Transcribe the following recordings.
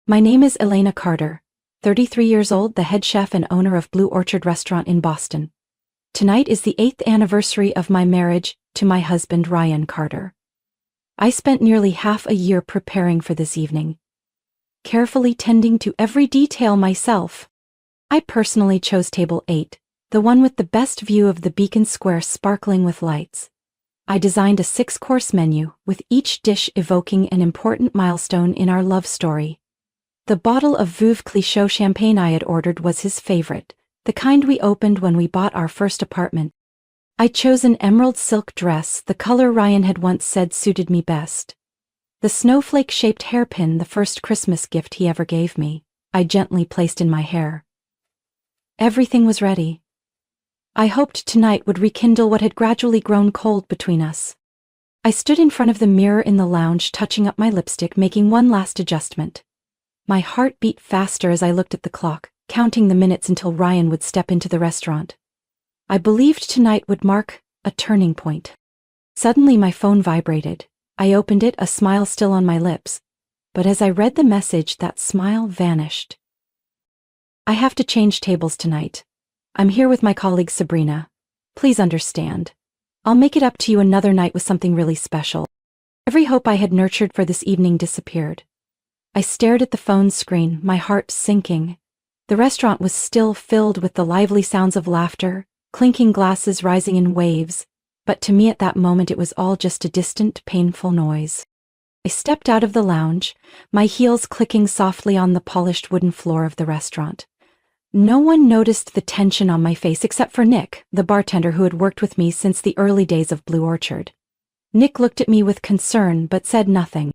My name is Elena Carter, 33 years old, the head chef and owner of Blue Orchard Restaurant in Boston. Tonight is the 8th anniversary of my marriage to my husband Ryan Carter. I spent nearly half a year preparing for this evening, carefully tending to every detail myself. I personally chose table 8, the one with the best view of the Beacon Square sparkling with lights. I designed a 6-course menu, with each dish evoking an important milestone in our love story. The bottle of Veuve Clicquot champagne I had ordered was his favorite, the kind we opened when we bought our first apartment. I chose an emerald silk dress, the color Ryan had once said suited me best. The snowflake-shaped hairpin, the first Christmas gift he ever gave me, I gently placed in my hair. Everything was ready. I hoped tonight would rekindle what had gradually grown cold between us. I stood in front of the mirror in the lounge, touching up my lipstick, making one last adjustment. My heart beat faster as I looked at the clock, counting the minutes until Ryan would step into the restaurant. I believed tonight would mark a turning point. Suddenly my phone vibrated. I opened it, a smile still on my lips. But as I read the message, that smile vanished. I have to change tables tonight. I'm here with my colleague Sabrina. Please understand. I'll make it up to you another night with something really special. Every hope I had nurtured for this evening disappeared. I stared at the phone screen, my heart sinking. The restaurant was still filled with the lively sounds of laughter, clinking glasses rising in waves, but to me at that moment it was all just a distant, painful noise. I stepped out of the lounge, my heels clicking softly on the polished wooden floor of the restaurant. No one noticed the tension on my face except for Nick, the bartender who had worked with me since the early days of Blue Orchard. Nick looked at me with concern but said nothing.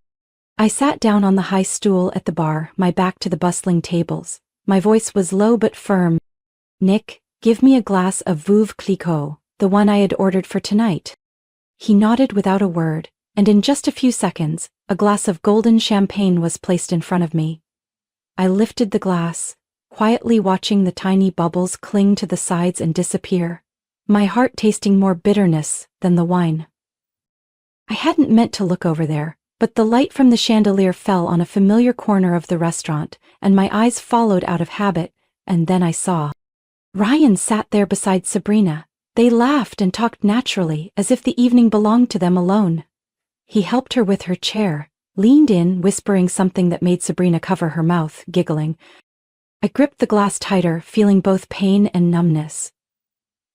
I sat down on the high stool at the bar, my back to the bustling tables. My voice was low but firm. "Nick, give me a glass of Veuve Clicquot, the one I had ordered for tonight." He nodded without a word, and in just a few seconds, a glass of golden champagne was placed in front of me. I lifted the glass, quietly watching the tiny bubbles cling to the sides and disappear, my heart tasting more bitterness than the wine. I hadn't meant to look over there, but the light from the chandelier fell on a familiar corner of the restaurant, and my eyes followed out of habit, and then I saw. Ryan sat there beside Sabrina. They laughed and talked naturally, as if the evening belonged to them alone. He helped her with her chair, leaned in, whispering something that made Sabrina cover her mouth, giggling. I gripped the glass tighter, feeling both pain and numbness.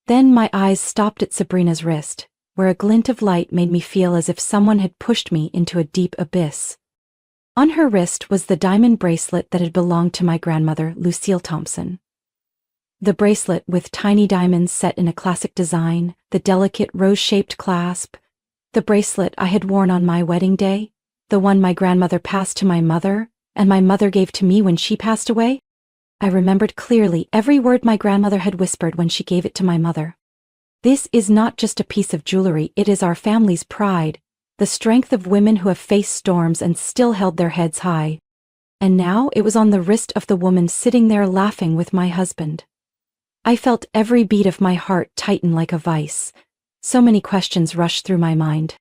Then my eyes stopped at Sabrina's wrist, where a glint of light made me feel as if someone had pushed me into a deep abyss. On her wrist was the diamond bracelet that had belonged to my grandmother, Lucille Thompson. The bracelet with tiny diamonds set in a classic design, the delicate rose-shaped clasp, the bracelet I had worn on my wedding day, the one my grandmother passed to my mother, and my mother gave to me when she passed away. I remembered clearly every word my grandmother had whispered when she gave it to my mother. "This is not just a piece of jewelry, it is our family's pride, the strength of women who have faced storms and still held their heads high." And now it was on the wrist of the woman sitting there laughing with my husband. I felt every beat of my heart tighten like a vice. So many questions rushed through my mind.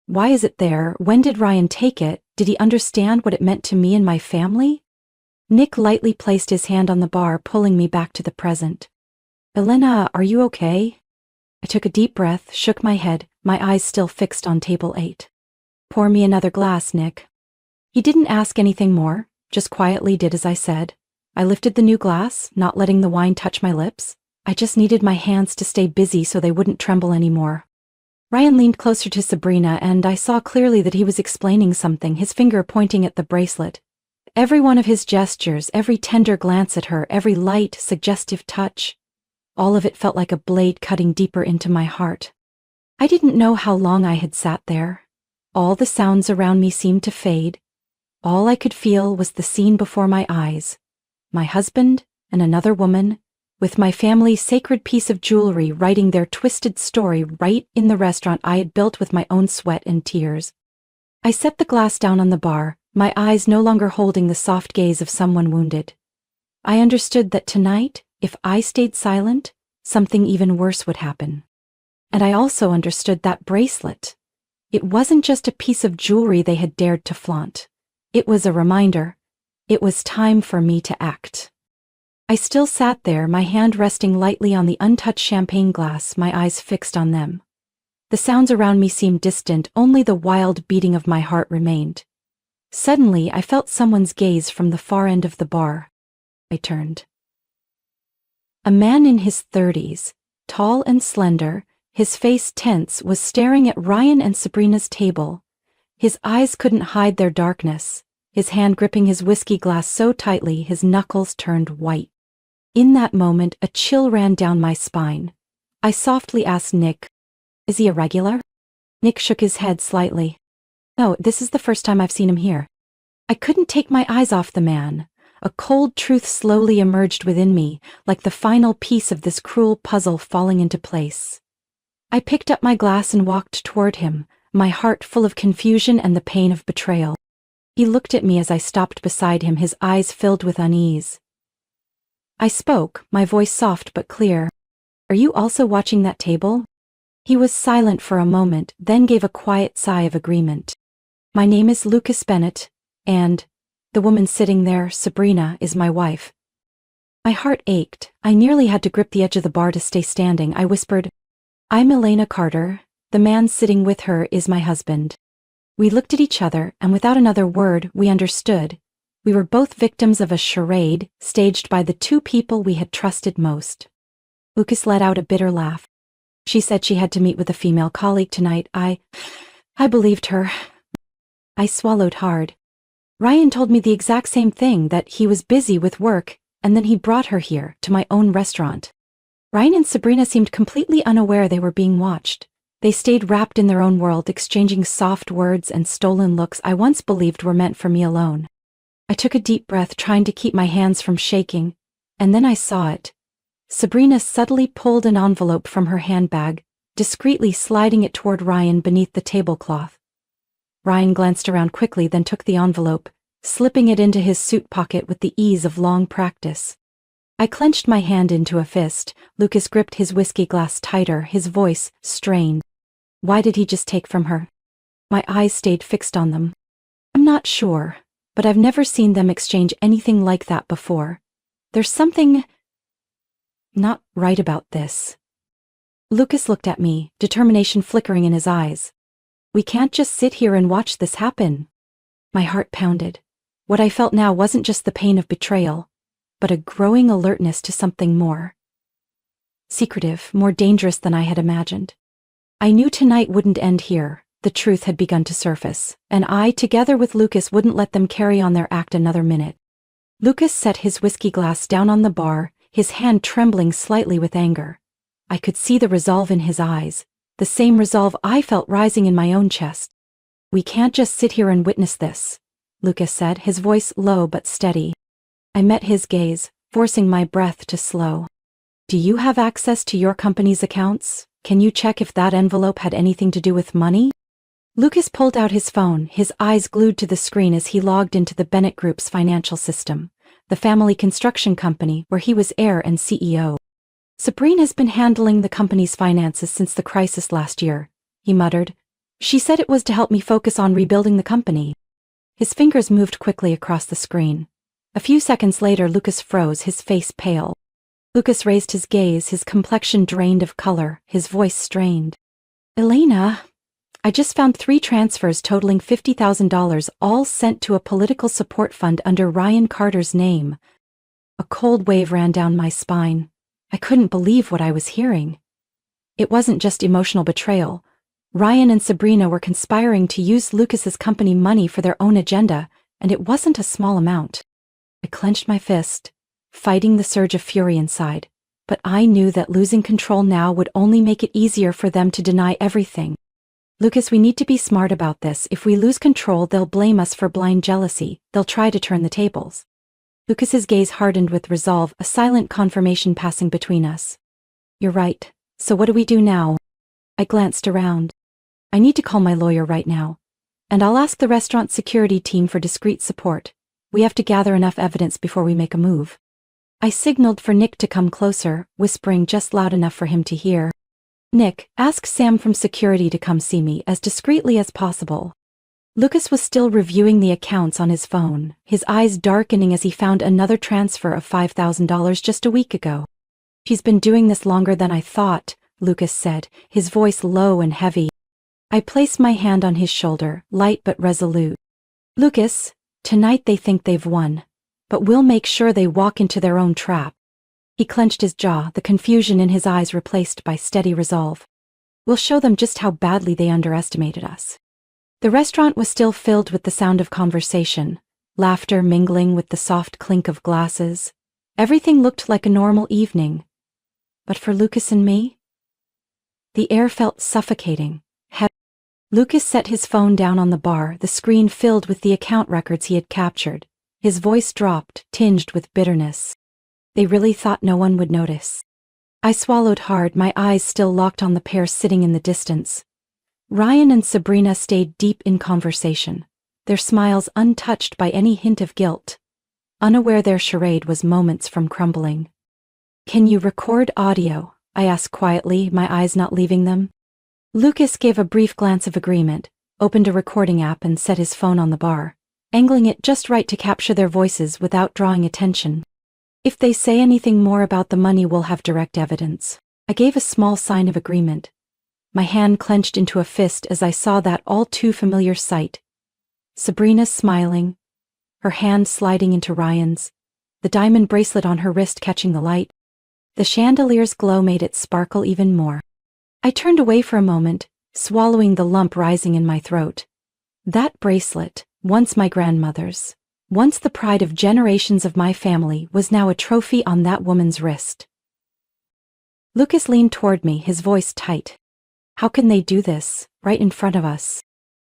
Why is it there? When did Ryan take it? Did he understand what it meant to me and my family? Nick lightly placed his hand on the bar, pulling me back to the present. "Elena, are you okay?" I took a deep breath, shook my head, my eyes still fixed on table 8. "Pour me another glass, Nick." He didn't ask anything more, just quietly did as I said. I lifted the new glass, not letting the wine touch my lips. I just needed my hands to stay busy so they wouldn't tremble anymore. Ryan leaned closer to Sabrina, and I saw clearly that he was explaining something, his finger pointing at the bracelet. Every one of his gestures, every tender glance at her, every light, suggestive touch, all of it felt like a blade cutting deeper into my heart. I didn't know how long I had sat there. All the sounds around me seemed to fade. All I could feel was the scene before my eyes. My husband and another woman, with my family's sacred piece of jewelry writing their twisted story right in the restaurant I had built with my own sweat and tears. I set the glass down on the bar, my eyes no longer holding the soft gaze of someone wounded. I understood that tonight, if I stayed silent, something even worse would happen. And I also understood that bracelet. It wasn't just a piece of jewelry they had dared to flaunt. It was a reminder. It was time for me to act. I still sat there, my hand resting lightly on the untouched champagne glass, my eyes fixed on them. The sounds around me seemed distant, only the wild beating of my heart remained. Suddenly, I felt someone's gaze from the far end of the bar. I turned. A man in his 30s, tall and slender, his face tense, was staring at Ryan and Sabrina's table. His eyes couldn't hide their darkness, his hand gripping his whiskey glass so tightly his knuckles turned white. In that moment, a chill ran down my spine. I softly asked Nick, "Is he a regular?" Nick shook his head slightly. "No, this is the first time I've seen him here." I couldn't take my eyes off the man. A cold truth slowly emerged within me, like the final piece of this cruel puzzle falling into place. I picked up my glass and walked toward him, my heart full of confusion and the pain of betrayal. He looked at me as I stopped beside him, his eyes filled with unease. I spoke, my voice soft but clear. "Are you also watching that table?" He was silent for a moment, then gave a quiet sigh of agreement. "My name is Lucas Bennett, and the woman sitting there, Sabrina, is my wife." My heart ached. I nearly had to grip the edge of the bar to stay standing. I whispered, "I'm Elena Carter. The man sitting with her is my husband." We looked at each other, and without another word, we understood. We were both victims of a charade, staged by the two people we had trusted most. Lucas let out a bitter laugh. "She said she had to meet with a female colleague tonight. I believed her." I swallowed hard. Ryan told me the exact same thing, that he was busy with work, and then he brought her here, to my own restaurant. Ryan and Sabrina seemed completely unaware they were being watched. They stayed wrapped in their own world, exchanging soft words and stolen looks I once believed were meant for me alone. I took a deep breath, trying to keep my hands from shaking, and then I saw it. Sabrina subtly pulled an envelope from her handbag, discreetly sliding it toward Ryan beneath the tablecloth. Ryan glanced around quickly, then took the envelope, slipping it into his suit pocket with the ease of long practice. I clenched my hand into a fist. Lucas gripped his whiskey glass tighter, his voice strained. Why did he just take from her? My eyes stayed fixed on them. I'm not sure, but I've never seen them exchange anything like that before. There's something not right about this. Lucas looked at me, determination flickering in his eyes. We can't just sit here and watch this happen. My heart pounded. What I felt now wasn't just the pain of betrayal, but a growing alertness to something more secretive, more dangerous than I had imagined. I knew tonight wouldn't end here. The truth had begun to surface, and I, together with Lucas, wouldn't let them carry on their act another minute. Lucas set his whiskey glass down on the bar, his hand trembling slightly with anger. I could see the resolve in his eyes, the same resolve I felt rising in my own chest. We can't just sit here and witness this, Lucas said, his voice low but steady. I met his gaze, forcing my breath to slow. Do you have access to your company's accounts? Can you check if that envelope had anything to do with money? Lucas pulled out his phone, his eyes glued to the screen as he logged into the Bennett Group's financial system, the family construction company where he was heir and CEO. Sabrina has been handling the company's finances since the crisis last year, he muttered. She said it was to help me focus on rebuilding the company. His fingers moved quickly across the screen. A few seconds later, Lucas froze, his face pale. Lucas raised his gaze, his complexion drained of color, his voice strained. Elena, I just found 3 transfers totaling $50,000, all sent to a political support fund under Ryan Carter's name. A cold wave ran down my spine. I couldn't believe what I was hearing. It wasn't just emotional betrayal. Ryan and Sabrina were conspiring to use Lucas's company money for their own agenda, and it wasn't a small amount. I clenched my fist, fighting the surge of fury inside, but I knew that losing control now would only make it easier for them to deny everything. Lucas, we need to be smart about this. If we lose control, they'll blame us for blind jealousy. They'll try to turn the tables. Lucas's gaze hardened with resolve, a silent confirmation passing between us. You're right. So what do we do now? I glanced around. I need to call my lawyer right now. And I'll ask the restaurant security team for discreet support. We have to gather enough evidence before we make a move. I signaled for Nick to come closer, whispering just loud enough for him to hear. Nick, ask Sam from security to come see me as discreetly as possible. Lucas was still reviewing the accounts on his phone, his eyes darkening as he found another transfer of $5,000 just a week ago. "She's been doing this longer than I thought," Lucas said, his voice low and heavy. I placed my hand on his shoulder, light but resolute. "Lucas, tonight they think they've won. But we'll make sure they walk into their own trap." He clenched his jaw, the confusion in his eyes replaced by steady resolve. "We'll show them just how badly they underestimated us." The restaurant was still filled with the sound of conversation, laughter mingling with the soft clink of glasses. Everything looked like a normal evening. But for Lucas and me, the air felt suffocating. Lucas set his phone down on the bar, the screen filled with the account records he had captured. His voice dropped, tinged with bitterness. They really thought no one would notice. I swallowed hard, my eyes still locked on the pair sitting in the distance. Ryan and Sabrina stayed deep in conversation, their smiles untouched by any hint of guilt, unaware their charade was moments from crumbling. "Can you record audio?" I asked quietly, my eyes not leaving them. Lucas gave a brief glance of agreement, opened a recording app and set his phone on the bar, angling it just right to capture their voices without drawing attention. "If they say anything more about the money, we'll have direct evidence." I gave a small sign of agreement. My hand clenched into a fist as I saw that all too familiar sight. Sabrina smiling, her hand sliding into Ryan's, the diamond bracelet on her wrist catching the light. The chandelier's glow made it sparkle even more. I turned away for a moment, swallowing the lump rising in my throat. That bracelet, once my grandmother's, once the pride of generations of my family, was now a trophy on that woman's wrist. Lucas leaned toward me, his voice tight. "How can they do this, right in front of us?"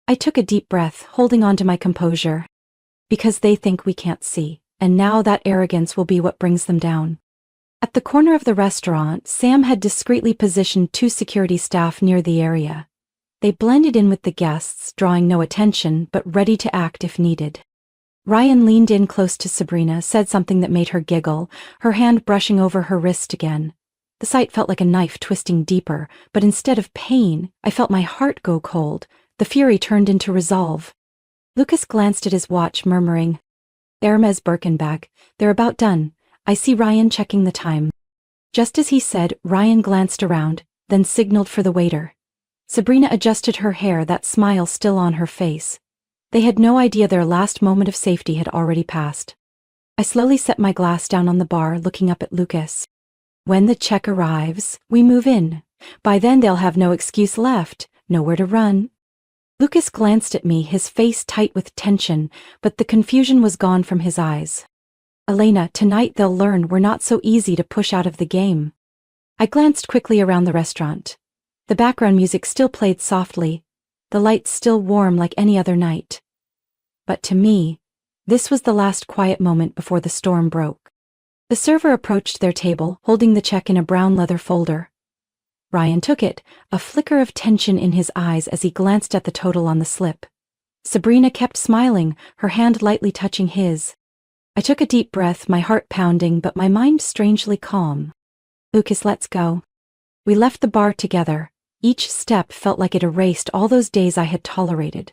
I took a deep breath, holding on to my composure. "Because they think we can't see, and now that arrogance will be what brings them down." At the corner of the restaurant, Sam had discreetly positioned 2 security staff near the area. They blended in with the guests, drawing no attention, but ready to act if needed. Ryan leaned in close to Sabrina, said something that made her giggle, her hand brushing over her wrist again. The sight felt like a knife twisting deeper, but instead of pain, I felt my heart go cold. The fury turned into resolve. Lucas glanced at his watch, murmuring, "Hermes Birkin bag. They're about done." I see Ryan checking the time. Just as he said, Ryan glanced around, then signaled for the waiter. Sabrina adjusted her hair, that smile still on her face. They had no idea their last moment of safety had already passed. I slowly set my glass down on the bar, looking up at Lucas. "When the check arrives, we move in. By then they'll have no excuse left, nowhere to run." Lucas glanced at me, his face tight with tension, but the confusion was gone from his eyes. "Elena, tonight they'll learn we're not so easy to push out of the game." I glanced quickly around the restaurant. The background music still played softly, the lights still warm like any other night. But to me, this was the last quiet moment before the storm broke. The server approached their table, holding the check in a brown leather folder. Ryan took it, a flicker of tension in his eyes as he glanced at the total on the slip. Sabrina kept smiling, her hand lightly touching his. I took a deep breath, my heart pounding but my mind strangely calm. "Lucas, let's go." We left the bar together. Each step felt like it erased all those days I had tolerated.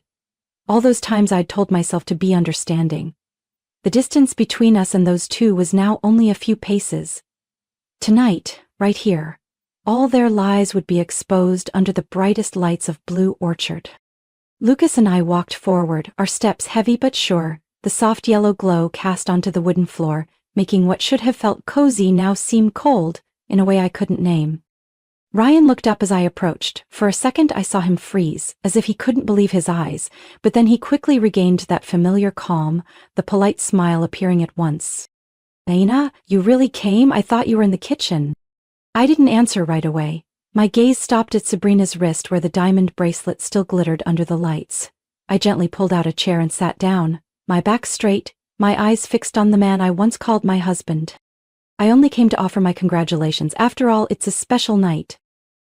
All those times I'd told myself to be understanding. The distance between us and those 2 was now only a few paces. Tonight, right here, all their lies would be exposed under the brightest lights of Blue Orchard. Lucas and I walked forward, our steps heavy but sure, the soft yellow glow cast onto the wooden floor, making what should have felt cozy now seem cold in a way I couldn't name. Ryan looked up as I approached. For a second I saw him freeze, as if he couldn't believe his eyes, but then he quickly regained that familiar calm, the polite smile appearing at once. "Elena, you really came? I thought you were in the kitchen." I didn't answer right away. My gaze stopped at Sabrina's wrist where the diamond bracelet still glittered under the lights. I gently pulled out a chair and sat down, my back straight, my eyes fixed on the man I once called my husband. "I only came to offer my congratulations. After all, it's a special night."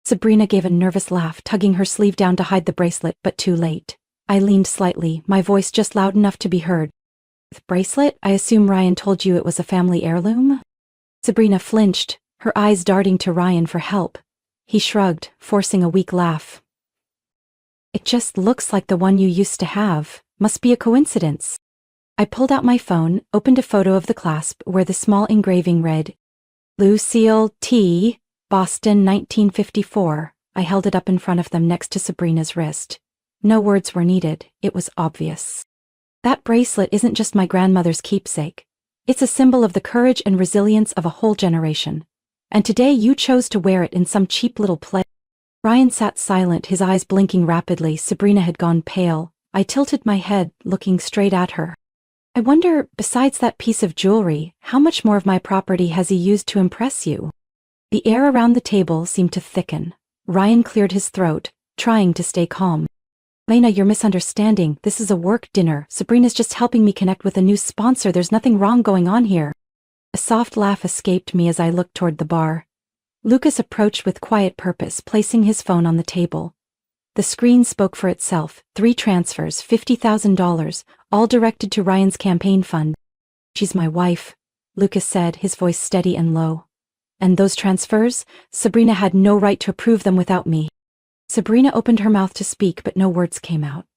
Sabrina gave a nervous laugh, tugging her sleeve down to hide the bracelet, but too late. I leaned slightly, my voice just loud enough to be heard. "The bracelet? I assume Ryan told you it was a family heirloom?" Sabrina flinched, her eyes darting to Ryan for help. He shrugged, forcing a weak laugh. It just looks like the one you used to have. Must be a coincidence. I pulled out my phone, opened a photo of the clasp where the small engraving read, Lucille T., Boston, 1954. I held it up in front of them next to Sabrina's wrist. No words were needed, it was obvious. That bracelet isn't just my grandmother's keepsake. It's a symbol of the courage and resilience of a whole generation. And today you chose to wear it in some cheap little play. Ryan sat silent, his eyes blinking rapidly. Sabrina had gone pale. I tilted my head, looking straight at her. I wonder, besides that piece of jewelry, how much more of my property has he used to impress you? The air around the table seemed to thicken. Ryan cleared his throat, trying to stay calm. Lena, you're misunderstanding. This is a work dinner. Sabrina's just helping me connect with a new sponsor. There's nothing wrong going on here. A soft laugh escaped me as I looked toward the bar. Lucas approached with quiet purpose, placing his phone on the table. The screen spoke for itself. 3 transfers, $50,000, all directed to Ryan's campaign fund. She's my wife, Lucas said, his voice steady and low. And those transfers? Sabrina had no right to approve them without me. Sabrina opened her mouth to speak, but no words came out.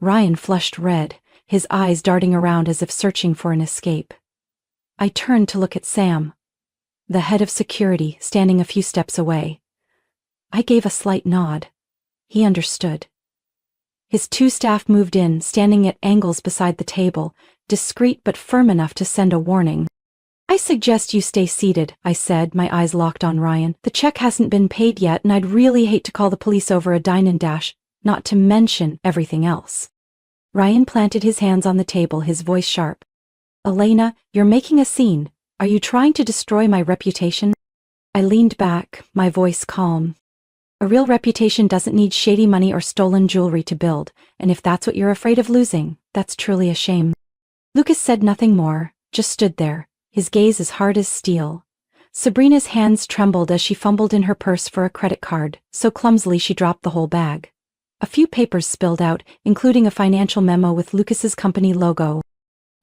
Ryan flushed red, his eyes darting around as if searching for an escape. I turned to look at Sam, the head of security, standing a few steps away. I gave a slight nod. He understood. His 2 staff moved in, standing at angles beside the table, discreet but firm enough to send a warning. I suggest you stay seated, I said, my eyes locked on Ryan. The check hasn't been paid yet, and I'd really hate to call the police over a dine and dash, not to mention everything else. Ryan planted his hands on the table, his voice sharp. Elena, you're making a scene. Are you trying to destroy my reputation? I leaned back, my voice calm. A real reputation doesn't need shady money or stolen jewelry to build, and if that's what you're afraid of losing, that's truly a shame. Lucas said nothing more, just stood there, his gaze as hard as steel. Sabrina's hands trembled as she fumbled in her purse for a credit card, so clumsily she dropped the whole bag. A few papers spilled out, including a financial memo with Lucas's company logo.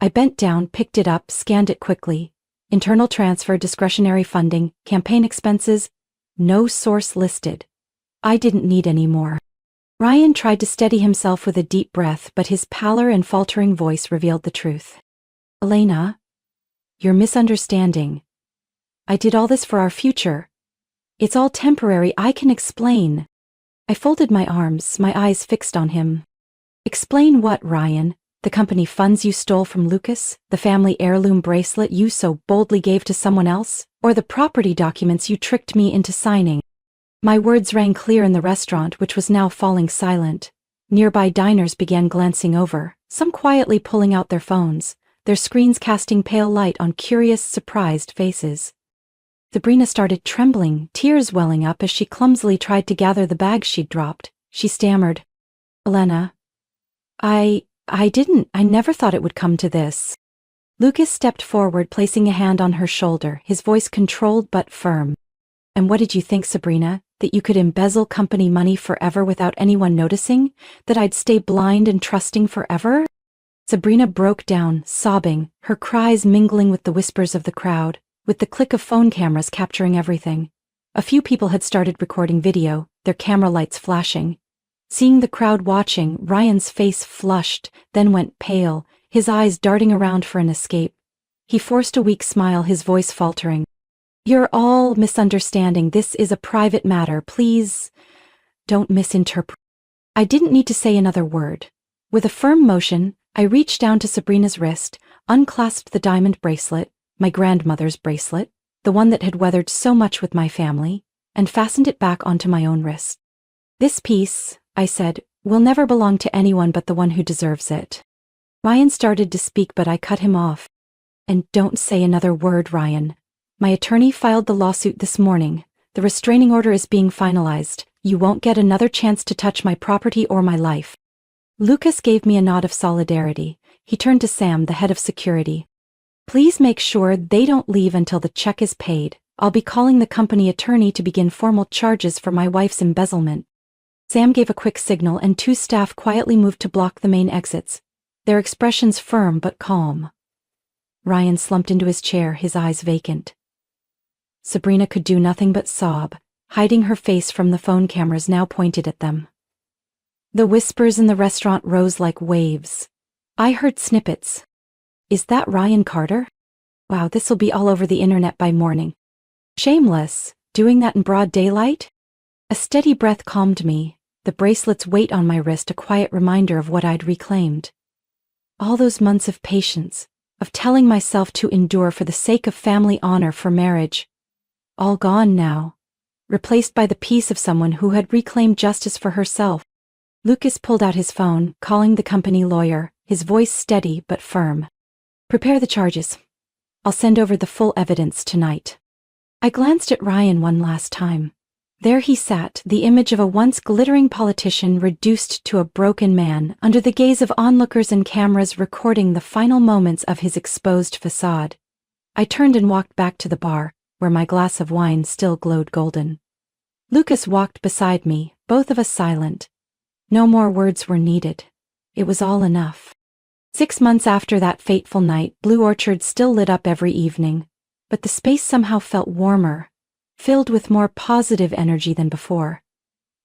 I bent down, picked it up, scanned it quickly. Internal transfer, discretionary funding, campaign expenses, no source listed. I didn't need any more. Ryan tried to steady himself with a deep breath, but his pallor and faltering voice revealed the truth. Elena, you're misunderstanding. I did all this for our future. It's all temporary, I can explain. I folded my arms, my eyes fixed on him. Explain what, Ryan? The company funds you stole from Lucas? The family heirloom bracelet you so boldly gave to someone else? Or the property documents you tricked me into signing? My words rang clear in the restaurant, which was now falling silent. Nearby diners began glancing over, some quietly pulling out their phones, their screens casting pale light on curious, surprised faces. Sabrina started trembling, tears welling up as she clumsily tried to gather the bag she'd dropped. She stammered, Elena, I never thought it would come to this. Lucas stepped forward, placing a hand on her shoulder, his voice controlled but firm. And what did you think, Sabrina? That you could embezzle company money forever without anyone noticing? That I'd stay blind and trusting forever? Sabrina broke down, sobbing, her cries mingling with the whispers of the crowd, with the click of phone cameras capturing everything. A few people had started recording video, their camera lights flashing. Seeing the crowd watching, Ryan's face flushed, then went pale, his eyes darting around for an escape. He forced a weak smile, his voice faltering. You're all misunderstanding. This is a private matter. Please, don't misinterpret. I didn't need to say another word. With a firm motion, I reached down to Sabrina's wrist, unclasped the diamond bracelet, my grandmother's bracelet, the one that had weathered so much with my family, and fastened it back onto my own wrist. This piece, I said, will never belong to anyone but the one who deserves it. Ryan started to speak, but I cut him off. And don't say another word, Ryan. My attorney filed the lawsuit this morning. The restraining order is being finalized. You won't get another chance to touch my property or my life. Lucas gave me a nod of solidarity. He turned to Sam, the head of security. Please make sure they don't leave until the check is paid. I'll be calling the company attorney to begin formal charges for my wife's embezzlement. Sam gave a quick signal and 2 staff quietly moved to block the main exits, their expressions firm but calm. Ryan slumped into his chair, his eyes vacant. Sabrina could do nothing but sob, hiding her face from the phone cameras now pointed at them. The whispers in the restaurant rose like waves. I heard snippets. Is that Ryan Carter? Wow, this'll be all over the internet by morning. Shameless, doing that in broad daylight? A steady breath calmed me, the bracelet's weight on my wrist a quiet reminder of what I'd reclaimed. All those months of patience, of telling myself to endure for the sake of family honor for marriage. All gone now, replaced by the peace of someone who had reclaimed justice for herself. Lucas pulled out his phone, calling the company lawyer, his voice steady but firm. Prepare the charges. I'll send over the full evidence tonight. I glanced at Ryan one last time. There he sat, the image of a once glittering politician reduced to a broken man under the gaze of onlookers and cameras recording the final moments of his exposed facade. I turned and walked back to the bar, where my glass of wine still glowed golden. Lucas walked beside me, both of us silent. No more words were needed. It was all enough. 6 months after that fateful night, Blue Orchard still lit up every evening, but the space somehow felt warmer, filled with more positive energy than before.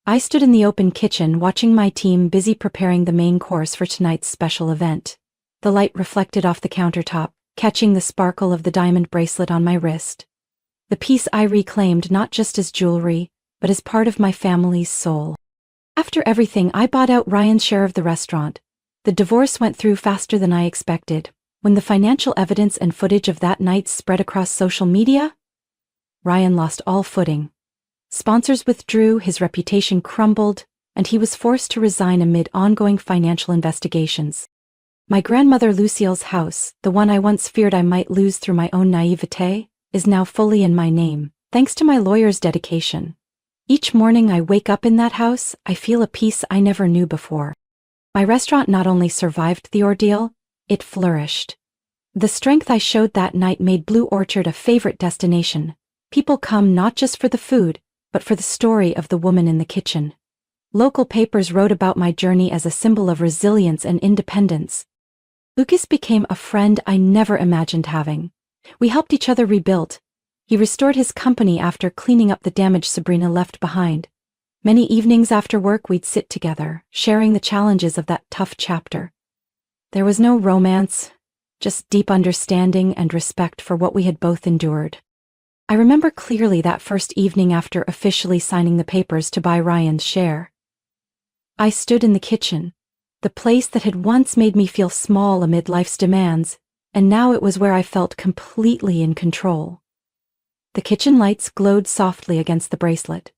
I stood in the open kitchen watching my team busy preparing the main course for tonight's special event. The light reflected off the countertop, catching the sparkle of the diamond bracelet on my wrist. The piece I reclaimed not just as jewelry, but as part of my family's soul. After everything, I bought out Ryan's share of the restaurant. The divorce went through faster than I expected. When the financial evidence and footage of that night spread across social media, Ryan lost all footing. Sponsors withdrew, his reputation crumbled, and he was forced to resign amid ongoing financial investigations. My grandmother Lucille's house, the one I once feared I might lose through my own naivete, is now fully in my name, thanks to my lawyer's dedication. Each morning I wake up in that house, I feel a peace I never knew before. My restaurant not only survived the ordeal, it flourished. The strength I showed that night made Blue Orchard a favorite destination. People come not just for the food, but for the story of the woman in the kitchen. Local papers wrote about my journey as a symbol of resilience and independence. Lucas became a friend I never imagined having. We helped each other rebuild. He restored his company after cleaning up the damage Sabrina left behind. Many evenings after work we'd sit together, sharing the challenges of that tough chapter. There was no romance, just deep understanding and respect for what we had both endured. I remember clearly that first evening after officially signing the papers to buy Ryan's share. I stood in the kitchen, the place that had once made me feel small amid life's demands, and now it was where I felt completely in control. The kitchen lights glowed softly against the bracelet.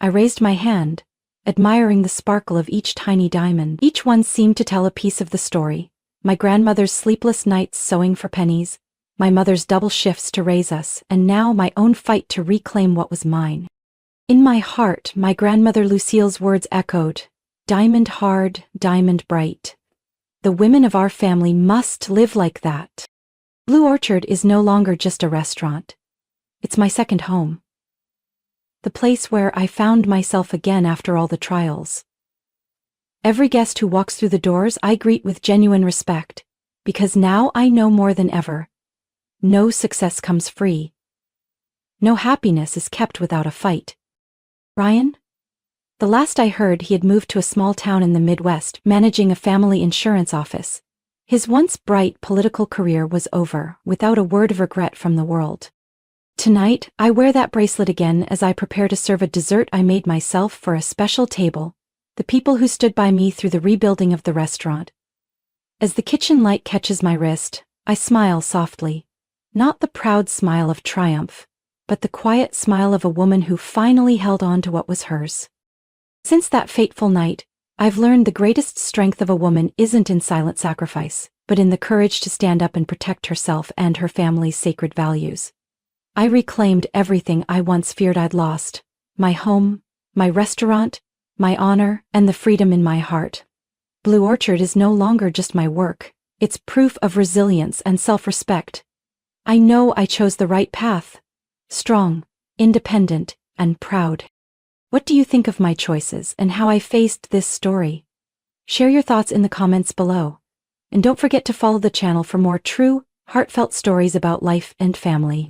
I raised my hand, admiring the sparkle of each tiny diamond. Each one seemed to tell a piece of the story. My grandmother's sleepless nights sewing for pennies, my mother's double shifts to raise us, and now my own fight to reclaim what was mine. In my heart, my grandmother Lucille's words echoed, "Diamond hard, diamond bright. The women of our family must live like that." Blue Orchard is no longer just a restaurant. It's my second home. The place where I found myself again after all the trials. Every guest who walks through the doors I greet with genuine respect, because now I know more than ever. No success comes free. No happiness is kept without a fight. Ryan? The last I heard, he had moved to a small town in the Midwest, managing a family insurance office. His once bright political career was over, without a word of regret from the world. Tonight, I wear that bracelet again as I prepare to serve a dessert I made myself for a special table, the people who stood by me through the rebuilding of the restaurant. As the kitchen light catches my wrist, I smile softly. Not the proud smile of triumph, but the quiet smile of a woman who finally held on to what was hers. Since that fateful night, I've learned the greatest strength of a woman isn't in silent sacrifice, but in the courage to stand up and protect herself and her family's sacred values. I reclaimed everything I once feared I'd lost: my home, my restaurant, my honor, and the freedom in my heart. Blue Orchard is no longer just my work, it's proof of resilience and self-respect. I know I chose the right path. Strong, independent, and proud. What do you think of my choices and how I faced this story? Share your thoughts in the comments below. And don't forget to follow the channel for more true, heartfelt stories about life and family.